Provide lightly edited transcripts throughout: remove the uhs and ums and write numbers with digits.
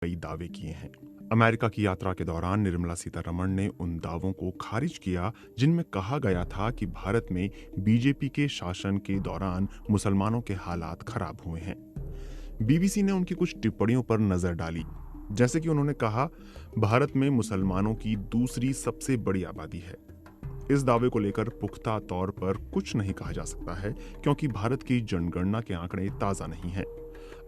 कई दावे किए हैं। अमेरिका की यात्रा के दौरान निर्मला सीतारमण ने उन दावों को खारिज किया जिनमें कहा गया था कि भारत में बीजेपी के शासन के दौरान मुसलमानों के हालात खराब हुए हैं। बीबीसी ने उनकी कुछ टिप्पणियों पर नजर डाली, जैसे कि उन्होंने कहा, भारत में मुसलमानों की दूसरी सबसे बड़ी आबादी है। इस दावे को लेकर पुख्ता तौर पर कुछ नहीं कहा जा सकता है, क्योंकि भारत की जनगणना के आंकड़े ताजा नहीं हैं।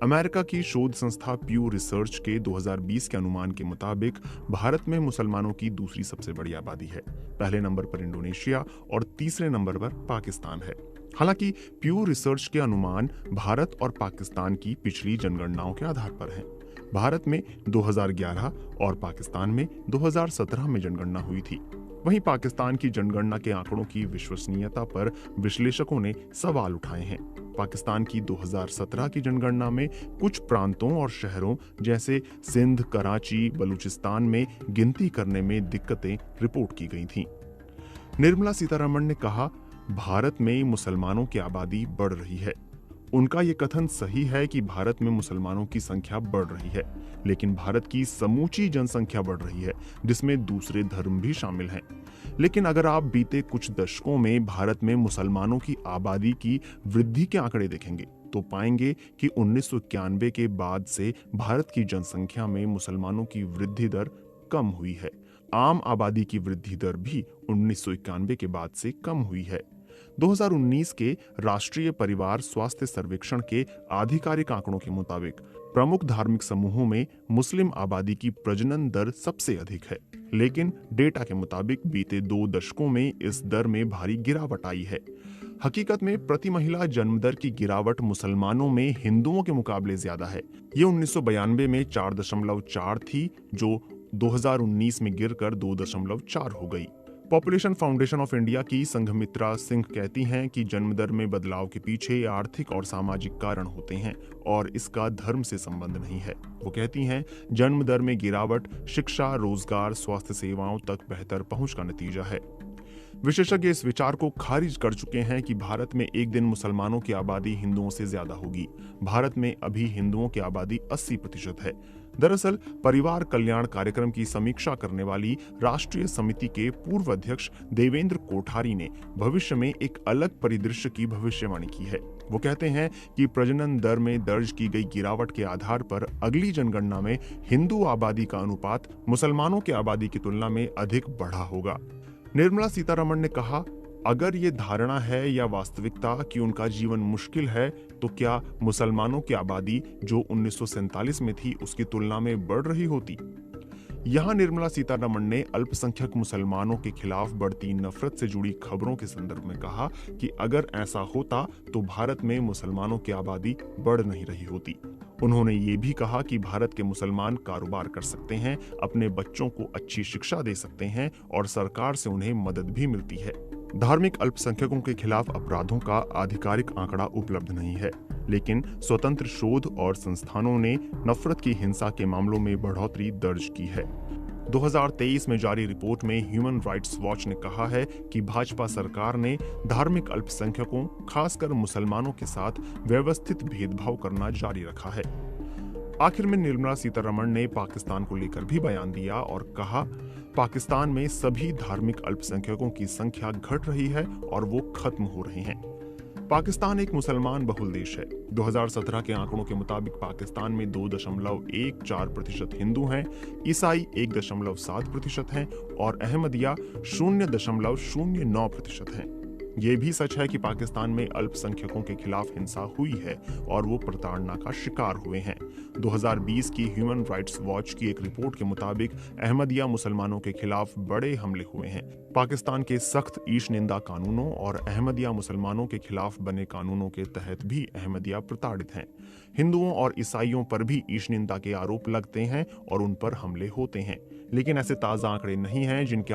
अमेरिका की शोध संस्था प्यू रिसर्च के 2020 के अनुमान के मुताबिक भारत में मुसलमानों की दूसरी सबसे बड़ी आबादी है। पहले नंबर पर इंडोनेशिया और तीसरे नंबर पर पाकिस्तान है। हालांकि प्यू रिसर्च के अनुमान भारत और पाकिस्तान की पिछली जनगणनाओं के आधार पर हैं। भारत में 2011 और पाकिस्तान में 2017 में जनगणना हुई थी। वहीं पाकिस्तान की जनगणना के आंकड़ों की विश्वसनीयता पर विश्लेषकों ने सवाल उठाए हैं। पाकिस्तान की 2017 की जनगणना में कुछ प्रांतों और शहरों जैसे सिंध, कराची, बलूचिस्तान में गिनती करने में दिक्कतें रिपोर्ट की गई थीं। निर्मला सीतारमण ने कहा, भारत में मुसलमानों की आबादी बढ़ रही है। उनका ये कथन सही है कि भारत में मुसलमानों की संख्या बढ़ रही है, लेकिन भारत की समूची जनसंख्या बढ़ रही है, जिसमें दूसरे धर्म भी शामिल हैं। लेकिन अगर आप बीते कुछ दशकों में भारत में मुसलमानों की आबादी की वृद्धि के आंकड़े देखेंगे, तो पाएंगे कि 1991 के बाद से भारत की जनसंख्या में मुसलमानों की वृद्धि दर कम हुई है। आम आबादी की वृद्धि दर भी 1991 के बाद से कम हुई है। 2019 के राष्ट्रीय परिवार स्वास्थ्य सर्वेक्षण के आधिकारिक आंकड़ों के मुताबिक प्रमुख धार्मिक समूहों में मुस्लिम आबादी की प्रजनन दर सबसे अधिक है, लेकिन डेटा के मुताबिक बीते 2 दशकों में इस दर में भारी गिरावट आई है। हकीकत में प्रति महिला जन्म दर की गिरावट मुसलमानों में हिंदुओं के मुकाबले ज्यादा है। ये 1992 में 4.4 थी, जो 2019 में गिरकर 2.4 हो गई। पॉपुलेशन फाउंडेशन ऑफ इंडिया की संघमित्रा सिंह कहती हैं कि जन्म दर में बदलाव के पीछे आर्थिक और सामाजिक कारण होते हैं और इसका धर्म से संबंध नहीं है। वो कहती हैं, जन्म दर में गिरावट शिक्षा, रोजगार, स्वास्थ्य सेवाओं तक बेहतर पहुंच का नतीजा है। विशेषज्ञ इस विचार को खारिज कर चुके हैं कि भारत में एक दिन मुसलमानों की आबादी हिंदुओं से ज्यादा होगी। भारत में अभी हिंदुओं की आबादी 80% है। दरअसल परिवार कल्याण कार्यक्रम की समीक्षा करने वाली राष्ट्रीय समिति के पूर्व अध्यक्ष देवेंद्र कोठारी ने भविष्य में एक अलग परिदृश्य की भविष्यवाणी की है। वो कहते हैं कि प्रजनन दर में दर्ज की गई गिरावट के आधार पर अगली जनगणना में हिंदू आबादी का अनुपात मुसलमानों की आबादी की तुलना में अधिक बढ़ा होगा। निर्मला सीतारमण ने कहा, अगर ये धारणा है या वास्तविकता कि उनका जीवन मुश्किल है, तो क्या मुसलमानों की आबादी जो 1947 में थी उसकी तुलना में बढ़ रही होती? यहाँ निर्मला सीतारमण ने अल्पसंख्यक मुसलमानों के खिलाफ बढ़ती नफरत से जुड़ी खबरों के संदर्भ में कहा कि अगर ऐसा होता तो भारत में मुसलमानों की आबादी बढ़ नहीं रही होती। उन्होंने ये भी कहा कि भारत के मुसलमान कारोबार कर सकते हैं, अपने बच्चों को अच्छी शिक्षा दे सकते हैं और सरकार से उन्हें मदद भी मिलती है। धार्मिक अल्पसंख्यकों के खिलाफ अपराधों का आधिकारिक आंकड़ा उपलब्ध नहीं है, लेकिन स्वतंत्र शोध और संस्थानों ने नफरत की हिंसा के मामलों में बढ़ोतरी दर्ज की है। 2023 में जारी रिपोर्ट में ह्यूमन राइट्स वॉच ने कहा है कि भाजपा सरकार ने धार्मिक अल्पसंख्यकों, खासकर मुसलमानों के साथ व्यवस्थित भेदभाव करना जारी रखा है। आखिर में निर्मला सीतारमण ने पाकिस्तान को लेकर भी बयान दिया और कहा, पाकिस्तान में सभी धार्मिक अल्पसंख्यकों की संख्या घट रही है और वो खत्म हो रहे हैं। पाकिस्तान एक मुसलमान बहुल देश है। 2017 के आंकड़ों के मुताबिक पाकिस्तान में 2.14% हिंदू हैं, ईसाई 1.7% हैं और अहमदिया 0.09% हैं। ये भी सच है कि पाकिस्तान में अल्पसंख्यकों के खिलाफ हिंसा हुई है और वो प्रताड़ना का शिकार हुए हैं। 2020 की ह्यूमन राइट्स वॉच की एक रिपोर्ट के मुताबिक अहमदिया मुसलमानों के खिलाफ बड़े हमले हुए हैं। पाकिस्तान के सख्त ईश निंदा कानूनों और अहमदिया मुसलमानों के खिलाफ बने कानूनों के तहत भी अहमदिया प्रताड़ित हैं। हिंदुओं और ईसाइयों पर भी ईश निंदा के आरोप लगते हैं और उन पर हमले होते हैं, लेकिन ऐसे ताज़ा आंकड़े नहीं हैं जिनके